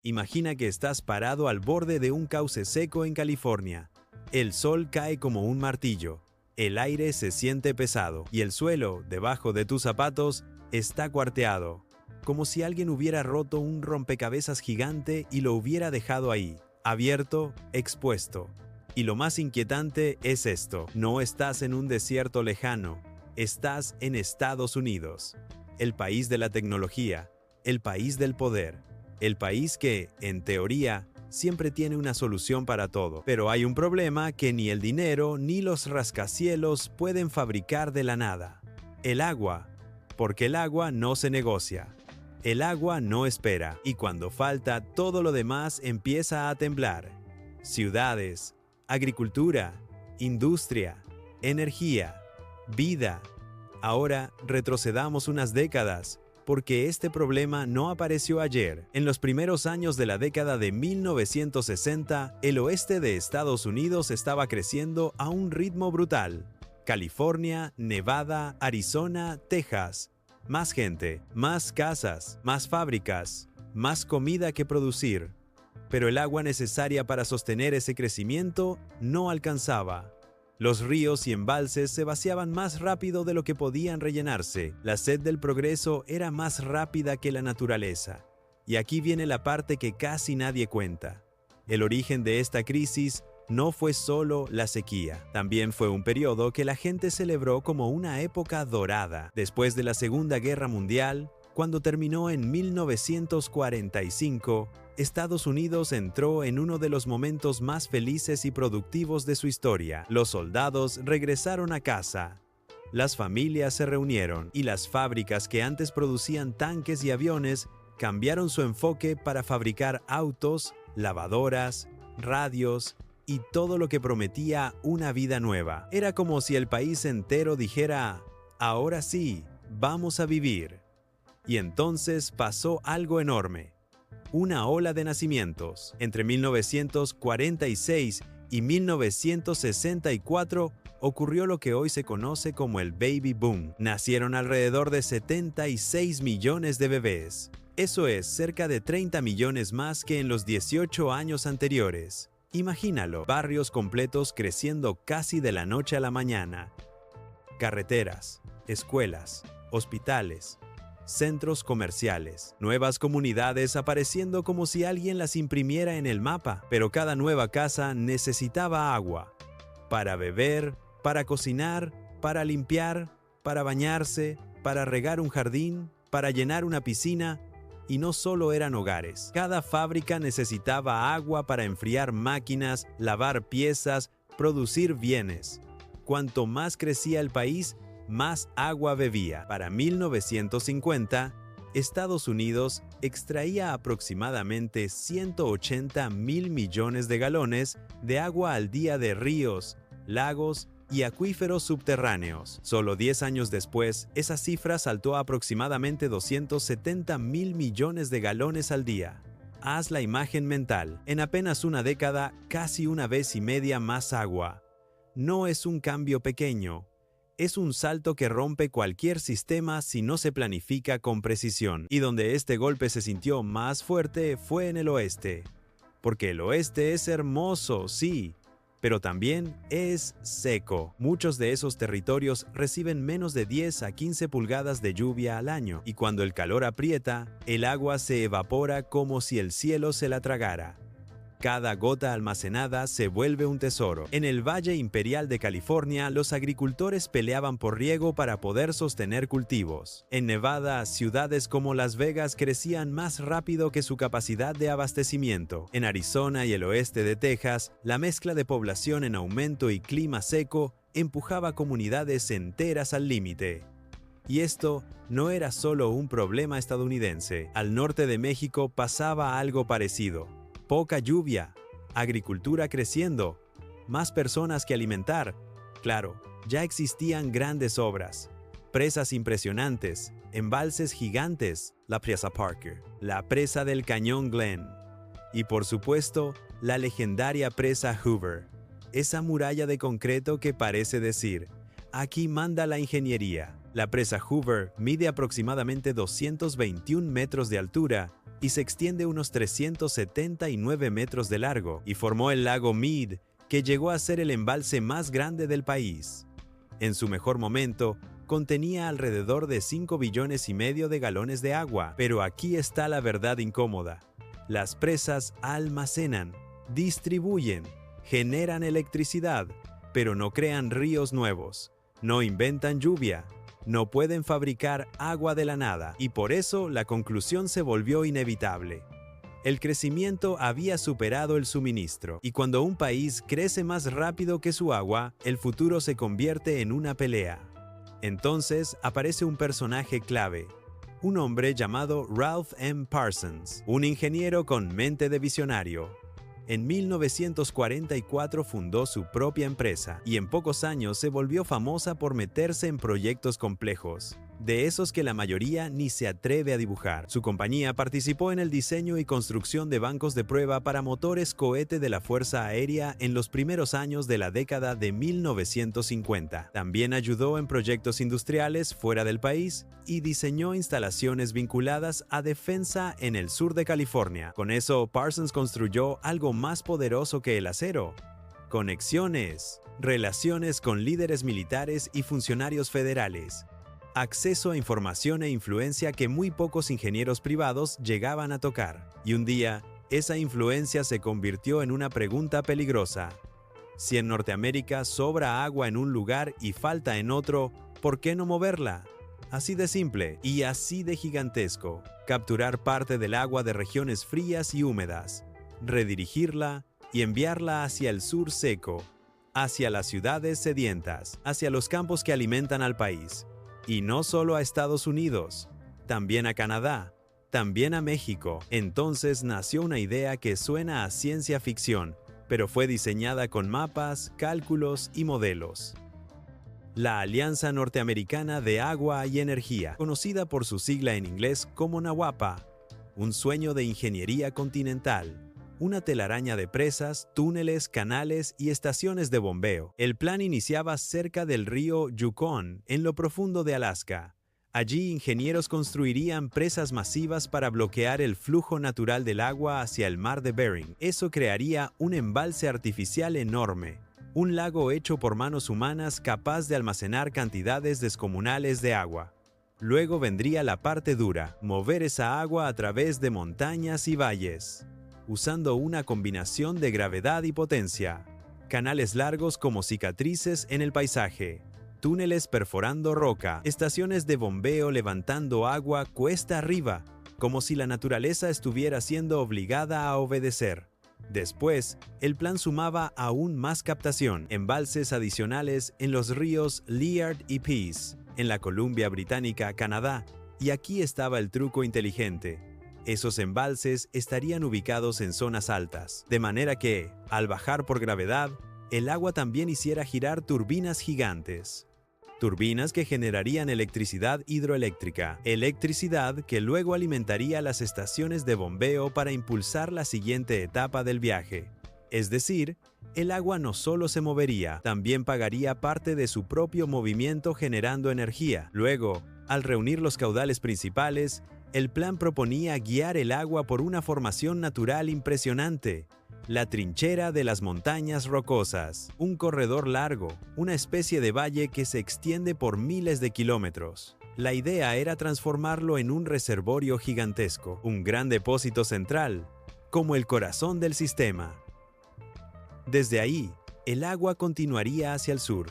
Imagina que estás parado al borde de un cauce seco en California. El sol cae como un martillo, el aire se siente pesado y el suelo, debajo de tus zapatos, está cuarteado, como si alguien hubiera roto un rompecabezas gigante y lo hubiera dejado ahí, abierto, expuesto. Y lo más inquietante es esto: no estás en un desierto lejano, estás en Estados Unidos, el país de la tecnología, el país del poder, el país que, en teoría, siempre tiene una solución para todo. Pero hay un problema que ni el dinero ni los rascacielos pueden fabricar de la nada: el agua, porque el agua no se negocia. El agua no espera, y cuando falta, todo lo demás empieza a temblar. Ciudades, agricultura, industria, energía, vida. Ahora retrocedamos unas décadas, porque este problema no apareció ayer. En los primeros años de la década de 1960, el oeste de Estados Unidos estaba creciendo a un ritmo brutal. California, Nevada, Arizona, Texas. Más gente, más casas, más fábricas, más comida que producir. Pero el agua necesaria para sostener ese crecimiento no alcanzaba. Los ríos y embalses se vaciaban más rápido de lo que podían rellenarse. La sed del progreso era más rápida que la naturaleza. Y aquí viene la parte que casi nadie cuenta. El origen de esta crisis no fue solo la sequía. También fue un periodo que la gente celebró como una época dorada. Después de la Segunda Guerra Mundial, cuando terminó en 1945, Estados Unidos entró en uno de los momentos más felices y productivos de su historia. Los soldados regresaron a casa, las familias se reunieron y las fábricas que antes producían tanques y aviones cambiaron su enfoque para fabricar autos, lavadoras, radios y todo lo que prometía una vida nueva. Era como si el país entero dijera: ahora sí, vamos a vivir. Y entonces pasó algo enorme: una ola de nacimientos. Entre 1946 y 1964 ocurrió lo que hoy se conoce como el Baby Boom. Nacieron alrededor de 76 millones de bebés. Eso es cerca de 30 millones más que en los 18 años anteriores. Imagínalo: barrios completos creciendo casi de la noche a la mañana. Carreteras, escuelas, hospitales, centros comerciales, nuevas comunidades apareciendo como si alguien las imprimiera en el mapa. Pero cada nueva casa necesitaba agua. Para beber, para cocinar, para limpiar, para bañarse, para regar un jardín, para llenar una piscina. Y no solo eran hogares. Cada fábrica necesitaba agua para enfriar máquinas, lavar piezas, producir bienes. Cuanto más crecía el país, más agua bebía. Para 1950, Estados Unidos extraía aproximadamente 180 mil millones de galones de agua al día de ríos, lagos y acuíferos subterráneos. Solo 10 años después, esa cifra saltó a aproximadamente 270 mil millones de galones al día. Haz la imagen mental: en apenas una década, casi una vez y media más agua. No es un cambio pequeño. Es un salto que rompe cualquier sistema si no se planifica con precisión. Y donde este golpe se sintió más fuerte fue en el oeste. Porque el oeste es hermoso, sí, pero también es seco. Muchos de esos territorios reciben menos de 10 a 15 pulgadas de lluvia al año. Y cuando el calor aprieta, el agua se evapora como si el cielo se la tragara. Cada gota almacenada se vuelve un tesoro. En el Valle Imperial de California, los agricultores peleaban por riego para poder sostener cultivos. En Nevada, ciudades como Las Vegas crecían más rápido que su capacidad de abastecimiento. En Arizona y el oeste de Texas, la mezcla de población en aumento y clima seco empujaba comunidades enteras al límite. Y esto no era solo un problema estadounidense. Al norte de México pasaba algo parecido. Poca lluvia, agricultura creciendo, más personas que alimentar. Claro, ya existían grandes obras, presas impresionantes, embalses gigantes, la Presa Parker, la presa del Cañón Glen y, por supuesto, la legendaria presa Hoover, esa muralla de concreto que parece decir: aquí manda la ingeniería. La presa Hoover mide aproximadamente 221 metros de altura y se extiende unos 379 metros de largo y formó el lago Mead, que llegó a ser el embalse más grande del país. En su mejor momento, contenía alrededor de 5,5 billones de galones de agua, pero aquí está la verdad incómoda. Las presas almacenan, distribuyen, generan electricidad, pero no crean ríos nuevos, no inventan lluvia, no pueden fabricar agua de la nada, y por eso la conclusión se volvió inevitable. El crecimiento había superado el suministro, y cuando un país crece más rápido que su agua, el futuro se convierte en una pelea. Entonces aparece un personaje clave, un hombre llamado Ralph M. Parsons, un ingeniero con mente de visionario. En 1944 fundó su propia empresa y en pocos años se volvió famosa por meterse en proyectos complejos, de esos que la mayoría ni se atreve a dibujar. Su compañía participó en el diseño y construcción de bancos de prueba para motores cohete de la Fuerza Aérea en los primeros años de la década de 1950. También ayudó en proyectos industriales fuera del país y diseñó instalaciones vinculadas a defensa en el sur de California. Con eso, Parsons construyó algo más poderoso que el acero: conexiones, relaciones con líderes militares y funcionarios federales, acceso a información e influencia que muy pocos ingenieros privados llegaban a tocar. Y un día, esa influencia se convirtió en una pregunta peligrosa. Si en Norteamérica sobra agua en un lugar y falta en otro, ¿por qué no moverla? Así de simple y así de gigantesco. Capturar parte del agua de regiones frías y húmedas, redirigirla y enviarla hacia el sur seco, hacia las ciudades sedientas, hacia los campos que alimentan al país. Y no solo a Estados Unidos, también a Canadá, también a México. Entonces nació una idea que suena a ciencia ficción, pero fue diseñada con mapas, cálculos y modelos. La Alianza Norteamericana de Agua y Energía, conocida por su sigla en inglés como NAWAPA, un sueño de ingeniería continental. Una telaraña de presas, túneles, canales y estaciones de bombeo. El plan iniciaba cerca del río Yukon, en lo profundo de Alaska. Allí, ingenieros construirían presas masivas para bloquear el flujo natural del agua hacia el mar de Bering. Eso crearía un embalse artificial enorme, un lago hecho por manos humanas capaz de almacenar cantidades descomunales de agua. Luego vendría la parte dura, mover esa agua a través de montañas y valles, usando una combinación de gravedad y potencia. Canales largos como cicatrices en el paisaje, túneles perforando roca, estaciones de bombeo levantando agua cuesta arriba, como si la naturaleza estuviera siendo obligada a obedecer. Después, el plan sumaba aún más captación, embalses adicionales en los ríos Liard y Peace, en la Columbia Británica, Canadá. Y aquí estaba el truco inteligente. Esos embalses estarían ubicados en zonas altas, de manera que, al bajar por gravedad, el agua también hiciera girar turbinas gigantes. Turbinas que generarían electricidad hidroeléctrica, electricidad que luego alimentaría las estaciones de bombeo para impulsar la siguiente etapa del viaje. Es decir, el agua no solo se movería, también pagaría parte de su propio movimiento generando energía. Luego, al reunir los caudales principales, el plan proponía guiar el agua por una formación natural impresionante, la trinchera de las montañas rocosas, un corredor largo, una especie de valle que se extiende por miles de kilómetros. La idea era transformarlo en un reservorio gigantesco, un gran depósito central, como el corazón del sistema. Desde ahí, el agua continuaría hacia el sur,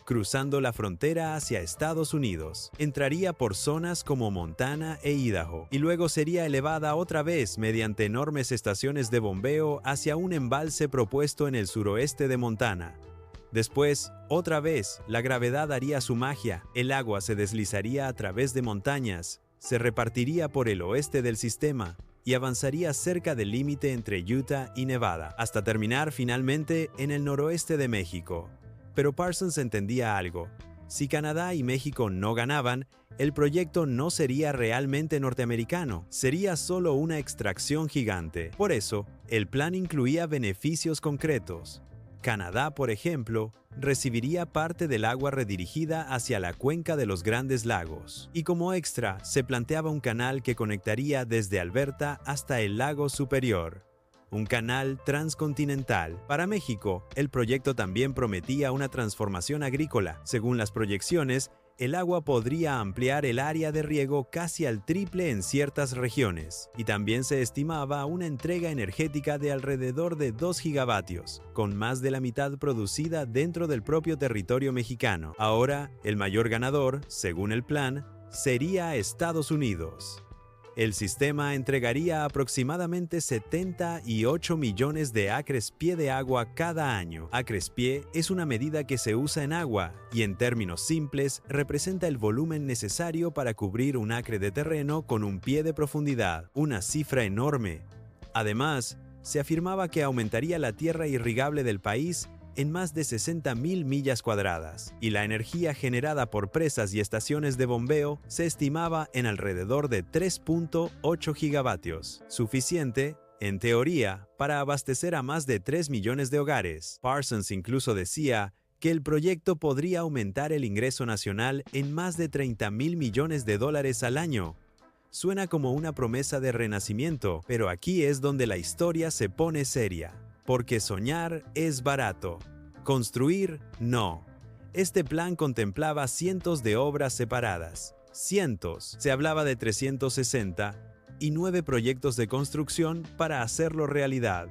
cruzando la frontera hacia Estados Unidos. Entraría por zonas como Montana e Idaho, y luego sería elevada otra vez mediante enormes estaciones de bombeo hacia un embalse propuesto en el suroeste de Montana. Después, otra vez, la gravedad haría su magia. El agua se deslizaría a través de montañas, se repartiría por el oeste del sistema y avanzaría cerca del límite entre Utah y Nevada, hasta terminar finalmente en el noroeste de México. Pero Parsons entendía algo. Si Canadá y México no ganaban, el proyecto no sería realmente norteamericano, sería solo una extracción gigante. Por eso, el plan incluía beneficios concretos. Canadá, por ejemplo, recibiría parte del agua redirigida hacia la cuenca de los Grandes Lagos. Y como extra, se planteaba un canal que conectaría desde Alberta hasta el lago Superior. Un canal transcontinental. Para México, el proyecto también prometía una transformación agrícola. Según las proyecciones, el agua podría ampliar el área de riego casi al triple en ciertas regiones, y también se estimaba una entrega energética de alrededor de 2 gigavatios, con más de la mitad producida dentro del propio territorio mexicano. Ahora, el mayor ganador, según el plan, sería Estados Unidos. El sistema entregaría aproximadamente 78 millones de acres-pie de agua cada año. Acres-pie es una medida que se usa en agua y, en términos simples, representa el volumen necesario para cubrir un acre de terreno con un pie de profundidad, una cifra enorme. Además, se afirmaba que aumentaría la tierra irrigable del país en más de 60,000 millas cuadradas, y la energía generada por presas y estaciones de bombeo se estimaba en alrededor de 3.8 gigavatios, suficiente, en teoría, para abastecer a más de 3 millones de hogares. Parsons incluso decía que el proyecto podría aumentar el ingreso nacional en más de 30,000 millones de dólares al año. Suena como una promesa de renacimiento, pero aquí es donde la historia se pone seria. Porque soñar es barato. Construir, no. Este plan contemplaba cientos de obras separadas. Cientos. Se hablaba de 360 y 9 proyectos de construcción para hacerlo realidad.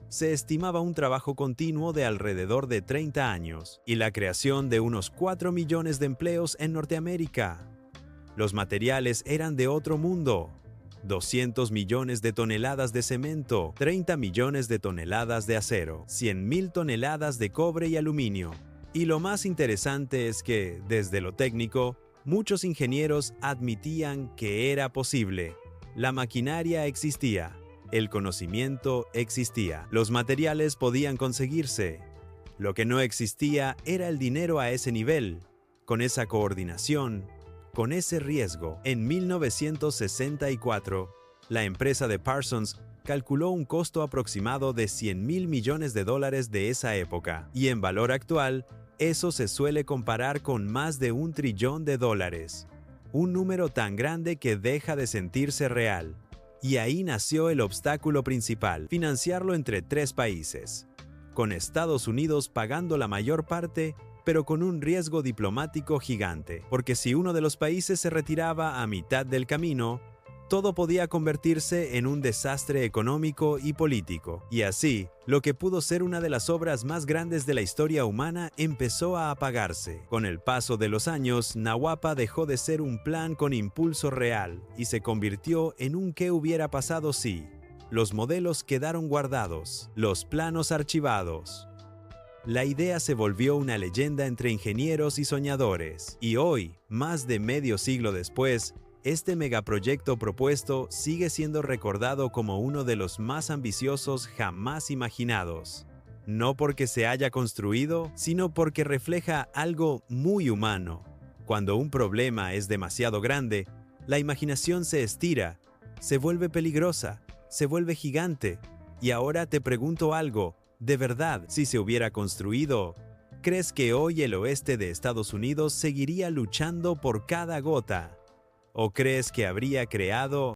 Se estimaba un trabajo continuo de alrededor de 30 años y la creación de unos 4 millones de empleos en Norteamérica. Los materiales eran de otro mundo. 200 millones de toneladas de cemento, 30 millones de toneladas de acero, 100,000 toneladas de cobre y aluminio. Y lo más interesante es que, desde lo técnico, muchos ingenieros admitían que era posible. La maquinaria existía, el conocimiento existía, los materiales podían conseguirse. Lo que no existía era el dinero a ese nivel, con esa coordinación, con ese riesgo. En 1964, la empresa de Parsons calculó un costo aproximado de 100,000 millones de dólares de esa época, y en valor actual, eso se suele comparar con más de $1 trillón. Un número tan grande que deja de sentirse real. Y ahí nació el obstáculo principal: financiarlo entre 3 países, con Estados Unidos pagando la mayor parte, pero con un riesgo diplomático gigante, porque si uno de los países se retiraba a mitad del camino, todo podía convertirse en un desastre económico y político. Y así, lo que pudo ser una de las obras más grandes de la historia humana empezó a apagarse. Con el paso de los años, Nahuapa dejó de ser un plan con impulso real y se convirtió en un ¿qué hubiera pasado si? Los modelos quedaron guardados, los planos archivados. La idea se volvió una leyenda entre ingenieros y soñadores, y hoy, más de medio siglo después, este megaproyecto propuesto sigue siendo recordado como uno de los más ambiciosos jamás imaginados. No porque se haya construido, sino porque refleja algo muy humano. Cuando un problema es demasiado grande, la imaginación se estira, se vuelve peligrosa, se vuelve gigante. Y ahora te pregunto algo. De verdad, si se hubiera construido, ¿crees que hoy el oeste de Estados Unidos seguiría luchando por cada gota? ¿O crees que habría creado